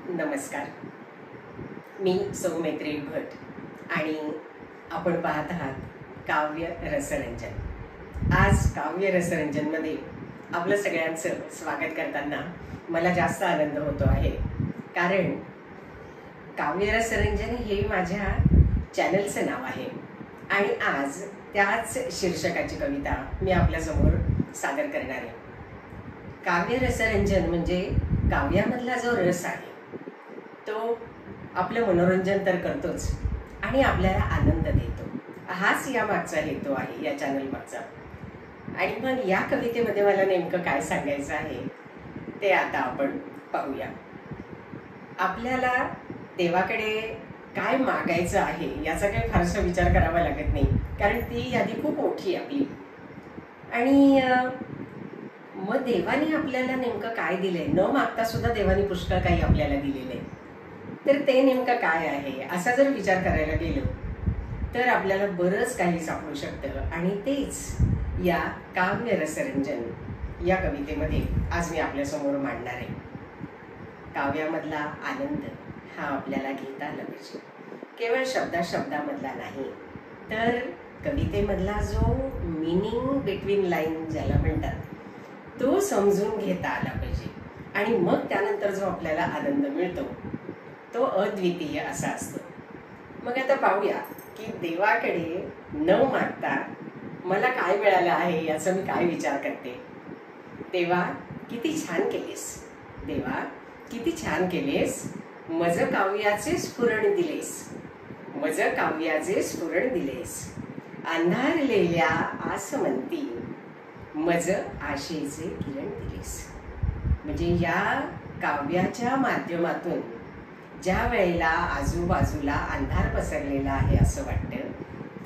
नमस्कार, मी सौमित्री भट आणि आपण पाहत आहात काव्य रसरंजन। आज काव्य रसरंजनमध्ये आपलं सगळ्यांचं स्वागत करताना मला जास्त आनंद होतो आहे, कारण काव्य रसरंजन हे माझ्या चॅनलचं नाव आहे आणि आज त्याच शीर्षकाची कविता मी आपल्यासमोर सादर करणार आहे। काव्य रसरंजन म्हणजे काव्यामधला जो रस आहे तो आपलं मनोरंजन तर करतोच आणि आपल्याला आनंद देतो, हाच या मागचा हेतू आहे या चॅनल मागचा। आणि मग या कवितेमध्ये मला नेमकं काय सांगायचं आहे ते आता आपण पाहूया। आपल्याला देवाकडे काय मागायचं आहे याचा काही फारसा विचार करावा लागत नाही, कारण ती यादी खूप मोठी आहे आपली। आणि मग देवाने आपल्याला नेमकं काय दिलंय, न मागता सुद्धा देवाने पुष्कळ काही आपल्याला दिलेलं आहे, तर ते नेमकं काय आहे असा जर विचार करायला गेलो तर आपल्याला बरंच काही सापडू शकतं। आणि तेच या काव्य रसरंजन या कवितेमध्ये आज मी आपल्यासमोर मांडणार आहे। काव्यामधला आनंद हा आपल्याला घेता आला पाहिजे, केवळ शब्दामधला नाही तर कवितेमधला जो मीनिंग बिटवीन लाईन ज्याला म्हणतात तो समजून घेता आला पाहिजे। आणि मग त्यानंतर जो आपल्याला आनंद मिळतो तो अद्वितीय असा असतो। मग आता पाहूया की देवाकडे न मागता मला काय मिळालं आहे याचा मी काय विचार करते। देवा किती छान केलेस, देवा किती छान केलेस, मज काव्याचे स्फुरण दिलेस, मज काव्याचे स्फुरण दिलेस, अंधारलेल्या आसमंती मज आशेचे किरण दिलेस। म्हणजे या काव्याच्या माध्यमातून ज्या वेळेला आजूबाजूला अंधार पसरलेला आहे असं वाटतं,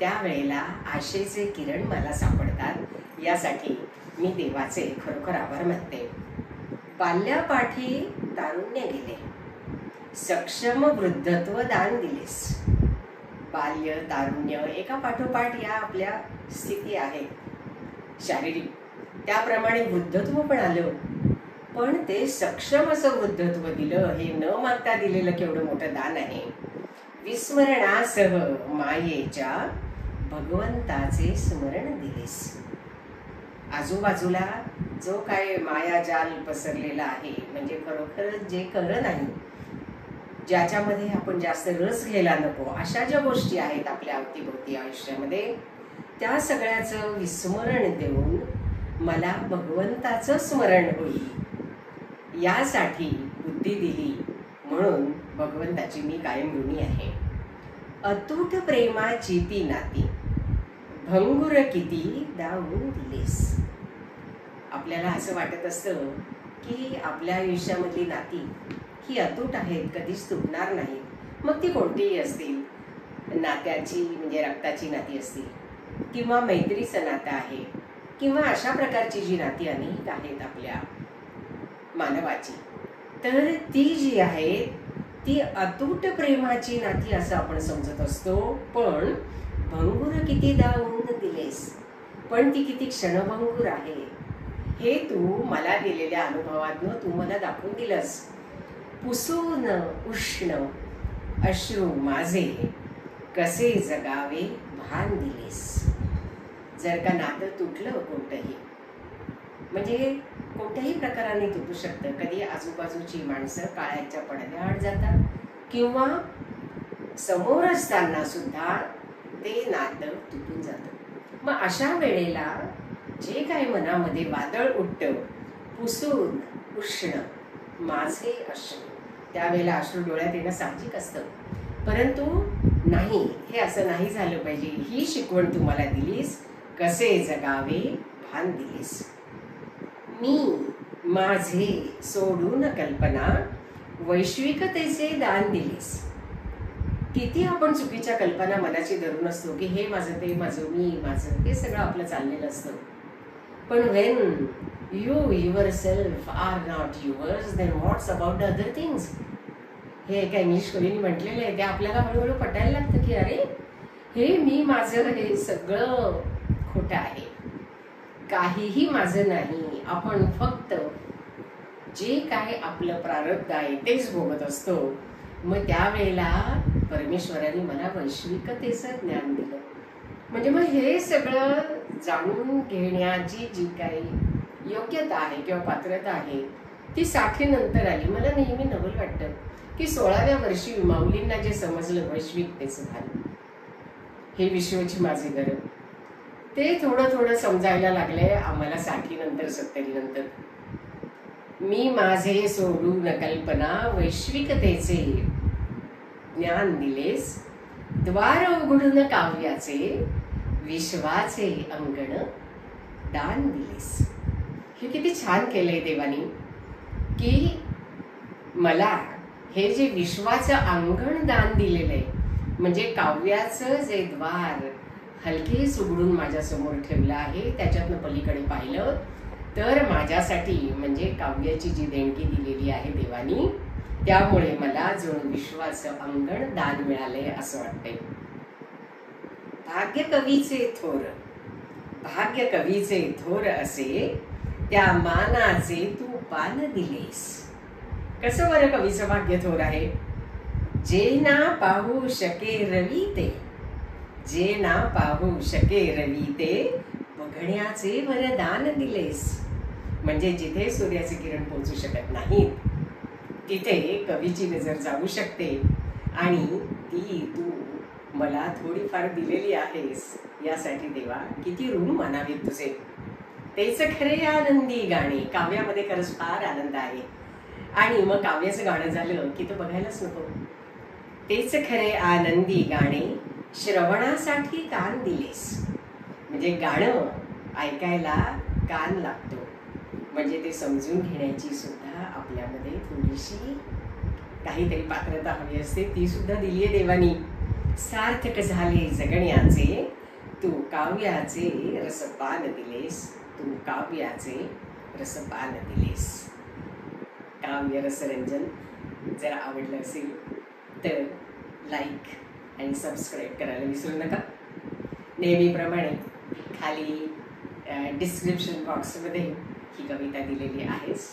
त्यावेळेला आशेचे किरण मला सापडतात, यासाठी मी देवाचे खरोखर आभार मानते। बाल्यापाठी तारुण्य गेले, सक्षम वृद्धत्व दान दिलेस। बाल्य तारुण्य एका पाठोपाठ या आपल्या स्थिती आहेत शारीरिक, त्याप्रमाणे वृद्धत्व पण आलं, पण ते सक्षम असं वृद्धत्व दिलं, हे न मागता दिलेलं केवढं मोठं दान आहे। विस्मरणासह मायेच्या भगवंताचे स्मरण दिलेस। आजूबाजूला जो काय मायाजाल पसरलेला आहे, म्हणजे खरोखर जे खरं नाही, ज्याच्यामध्ये आपण जास्त रस घ्यायला नको, अशा ज्या गोष्टी आहेत आपल्या अवतीभोवती आयुष्यामध्ये, त्या सगळ्याचं विस्मरण देऊन मला भगवंताचं स्मरण होईल यासाठी बुद्धी दिली, म्हणून भगवंताची मी कायम ऋणी आहे। अतूट प्रेमाची ती नाती भंगुर किती दावून दिलेस। आपल्याला असं वाटत असतं की आपल्या आयुष्यामधली नाती ही अतूट आहेत, कधीच तुटणार नाहीत, मग ती कोणतीही असतील, नात्याची म्हणजे रक्ताची नाती असतील किंवा मैत्रीचं नातं आहे किंवा अशा प्रकारची जी नाती अनेक आहेत आपल्या मानवाची, तर ती जी आहे ती अतूट प्रेमाची नाती असं आपण समजत असतो। पण भंगुर किती दावून दिलेस, पण ती किती क्षणभंगुर आहे हे तू मला दिलेल्या अनुभवातनं तू मला दाखवून दिलंस। पुसून उष्ण अश्रू माझे कसे जगावे भान दिलेस। जर का नातं तुटलं कोणतंही, म्हणजे कोणत्याही प्रकाराने तुटू शकतं, कधी आजूबाजूची माणसं काळ्याच्या पडद्याआड जातात किंवा समोर असताना सुद्धा ते नातं तुटून जातं। मग अशा वेळेला जे काही मनामध्ये वादळ उठतं, पुसून उष्ण माझे अश्रू, त्यावेळेला अश्रू डोळ्यात येणं साहजिक असतं, परंतु नाही, हे असं नाही झालं पाहिजे, ही शिकवण तू मला दिलीस, कसे जगावे भान दिलीस। मी माझे सोडून कल्पना वैश्विकतेचे दान दिलेस। किती आपण चुकीच्या कल्पना मनाची धरून असतो की हे माझं, ते माझं, मी माझं, हे सगळं आपलं चाललेलं असतं। पण when you yourself are not yours, then what's about the other things, हे एका इंग्लिश कवीने म्हटलेलं आहे। ते आपल्याला हळूहळू पटायला लागतं की अरे हे मी माझं, हे सगळं खोटं आहे, काहीही माझं नाही, आपण फक्त जे काय आपलं प्रारब्ध आहे तेच भोगत असतो. मग त्यावेळेला परमेश्वराने मला वैश्विकतेचं ज्ञान दिलं. म्हणजे मग हे सगळं जाणून घेण्याची जी काही योग्यता आहे किंवा पात्रता आहे ती 60 नंतर आली. मला नेहमी नवल वाटतं की 16व्या वर्षी माऊलींना जे समजलं वैश्विकतेचं भान, हे विश्वाची माझी गरज, ते थोडं थोडं समजायला लागलंय आम्हाला 60 नंतर 70 नंतर. मी माझे सोडून कल्पना वैश्विकतेचे ज्ञान दिलेस, द्वार उघडून काव्याचे विश्वाचे अंगण दान दिलेस. हे किती छान केलंय देवानी की मला हे जे विश्वाचं अंगण दान दिलेलं आहे, म्हणजे काव्याचं जे द्वार हलकेच उघडून माझ्या समोर ठेवलं आहे, त्याच्यातनं पलीकडे पाहिलं तर माझ्यासाठी म्हणजे काव्याची जी देणगी दिलेली आहे देवानी, त्यामुळे मला जणू विश्वाचं अंगण दान मिळालंय असं वाटतंय. भाग्य कवीचे थोर, भाग्य कवीचे थोर असे, त्या मानाचे तू पान दिलेस. कसं बरं कवीचं भाग्य थोर आहे? जे ना पाहू शके रवी ते, जे ना पाहू शके रवी ते, बघण्याचे वरदान दिलेस. म्हणजे जिथे सूर्याचे किरण पोहोचू शकत नाहीत तिथे कवीची नजर जाऊ शकते, आणि ती तू मला थोडीफार दिलेली आहेस. यासाठी देवा किती ऋण मानावेत तुझे. तेच खरे आनंदी गाणे. काव्यामध्ये खरंच फार आनंद आहे. आणि मग काव्याचं गाणं झालं की तो बघायलाच नको. तेच खरे आनंदी गाणे, श्रवणासाठी कान दिलेस. म्हणजे गाणं ऐकायला कान लागतो, म्हणजे ते समजून घेण्याची सुद्धा आपल्यामध्ये थोडीशी काहीतरी पात्रता हवी असते, ती सुद्धा दिली आहे देवानी. सार्थक झाले जगण्याचे, तू काव्याचे रसपान दिलेस, तू काव्याचे रसपान दिलेस. काव्य रसरंजन जर आवडलं असेल तर लाईक आणि सबस्क्राईब करायला विसरू नका. नेहमीप्रमाणे खाली डिस्क्रिप्शन बॉक्समध्ये ही कविता दिलेली आहेच.